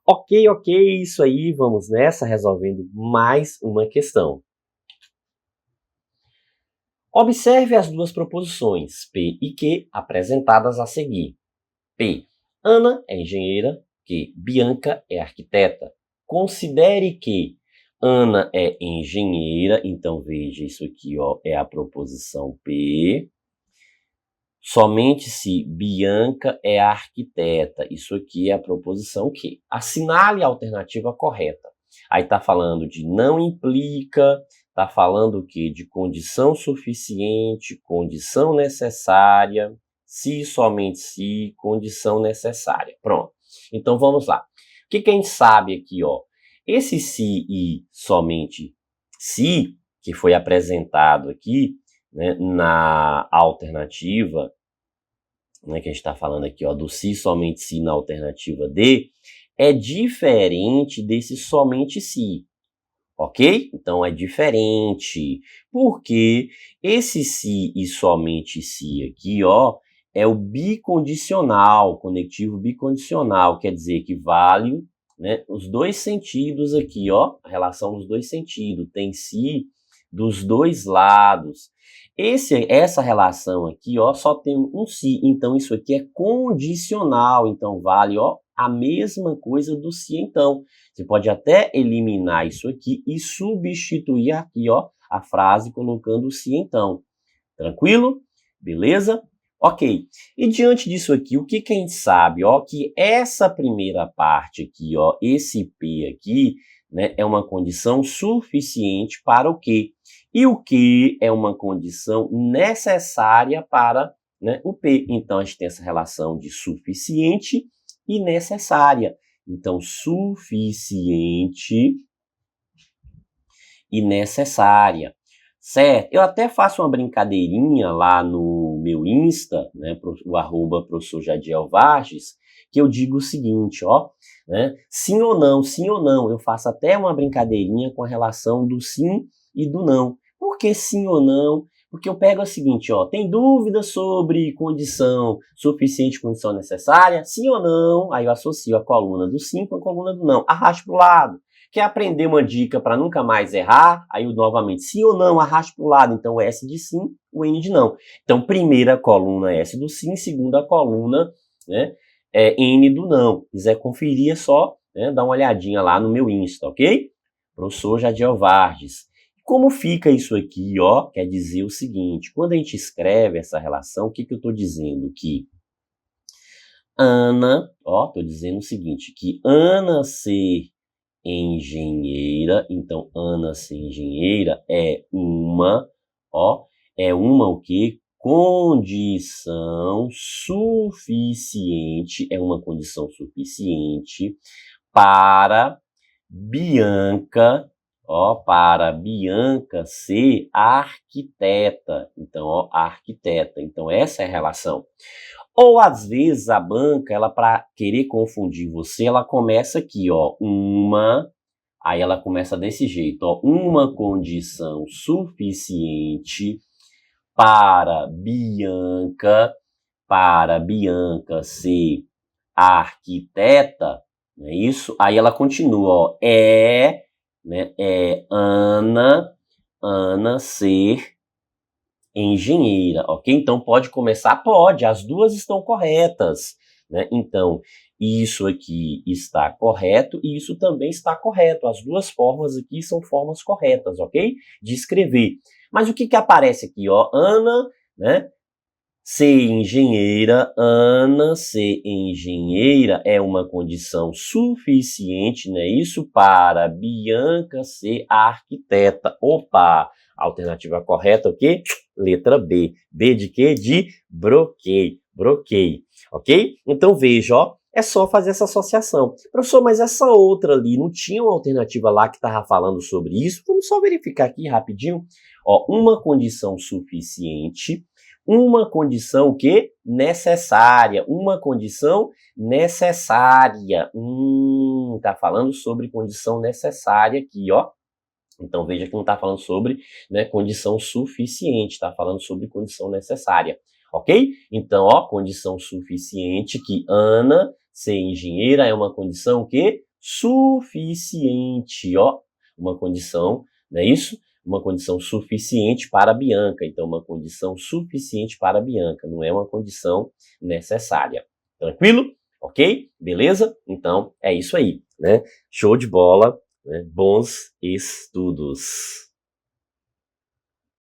Ok, isso aí, vamos nessa, resolvendo mais uma questão. Observe as duas proposições, P e Q, apresentadas a seguir. P. Ana é engenheira, Q. Bianca é arquiteta. Considere que Ana é engenheira, então veja isso aqui, ó, é a proposição P. Somente se Bianca é arquiteta. Isso aqui é a proposição Q. Assinale a alternativa correta. Aí está falando de não implica, está falando o quê? De condição suficiente, condição necessária, se somente se, condição necessária. Pronto. Então vamos lá. O que a gente sabe aqui, ó? Esse se e somente se, que foi apresentado aqui, né, na alternativa, né, que a gente está falando aqui, ó, do se, somente se na alternativa D, é diferente desse somente se, ok? Então é diferente, porque esse se e somente se aqui, ó, é o bicondicional, conectivo bicondicional, quer dizer que vale, né, os dois sentidos aqui, ó, a relação dos dois sentidos, tem se dos dois lados. Essa relação aqui, ó, só tem um se, então isso aqui é condicional, então vale, ó, a mesma coisa do se, então. Você pode até eliminar isso aqui e substituir aqui, ó, a frase colocando o se, então. Tranquilo? Beleza? Ok. E diante disso aqui, o que a gente sabe? Ó, que essa primeira parte aqui, ó, esse P aqui, né, é uma condição suficiente para o quê? E o que é uma condição necessária para, né, o P. Então, a gente tem essa relação de suficiente e necessária. Então, suficiente e necessária. Certo? Eu até faço uma brincadeirinha lá no meu Insta, né, o @professor Jadiel Vargas, que eu digo o seguinte, ó, né, sim ou não, eu faço até uma brincadeirinha com a relação do sim e do não. Por que sim ou não? Porque eu pego o seguinte, ó, tem dúvida sobre condição suficiente, condição necessária? Sim ou não? Aí eu associo a coluna do sim com a coluna do não. Arraste para o lado. Quer aprender uma dica para nunca mais errar? Aí, novamente, sim ou não, arraste para o lado. Então, o S de sim, o N de não. Então, primeira coluna S do sim, segunda coluna, né, N do não. Quiser conferir, é só, né, dar uma olhadinha lá no meu Insta, ok? Professor Jadiel Vargas. Como fica isso aqui, ó? Quer dizer o seguinte, quando a gente escreve essa relação, o que eu estou dizendo? Que Ana, ó, estou dizendo o seguinte, que Ana ser engenheira, então Ana ser engenheira é uma, ó, é uma o quê? Condição suficiente, é uma condição suficiente para Bianca, ó, para Bianca ser arquiteta. Então, ó, arquiteta. Então, essa é a relação. Ou, às vezes, a banca, ela, para querer confundir você, ela começa aqui, ó, aí ela começa desse jeito, ó, uma condição suficiente para Bianca ser arquiteta, não é isso? Aí ela continua, ó, né, Ana ser engenheira, ok? Então pode começar? Pode, as duas estão corretas, né? Então, isso aqui está correto e isso também está correto. As duas formas aqui são formas corretas, ok? De escrever. Mas o que aparece aqui, ó? Ana, né? Ser engenheira, Ana ser engenheira é uma condição suficiente, né? Isso para Bianca ser arquiteta. Opa! Alternativa correta, o quê? Letra B. B de quê? De broquei. Broquei. Ok? Então veja, ó. É só fazer essa associação. Professor, mas essa outra ali, não tinha uma alternativa lá que estava falando sobre isso? Vamos só verificar aqui rapidinho. Ó, uma condição suficiente, uma condição que necessária, uma condição necessária. Tá falando sobre condição necessária aqui, ó. Então veja que não está falando sobre, né, condição suficiente, está falando sobre condição necessária, ok? Então, ó, condição suficiente, que Ana ser engenheira é uma condição que suficiente, ó, uma condição, não é isso? Uma condição suficiente para Bianca. Então, uma condição suficiente para Bianca, não é uma condição necessária. Tranquilo? Ok? Beleza? Então, é isso aí, né? Show de bola, né? Bons estudos!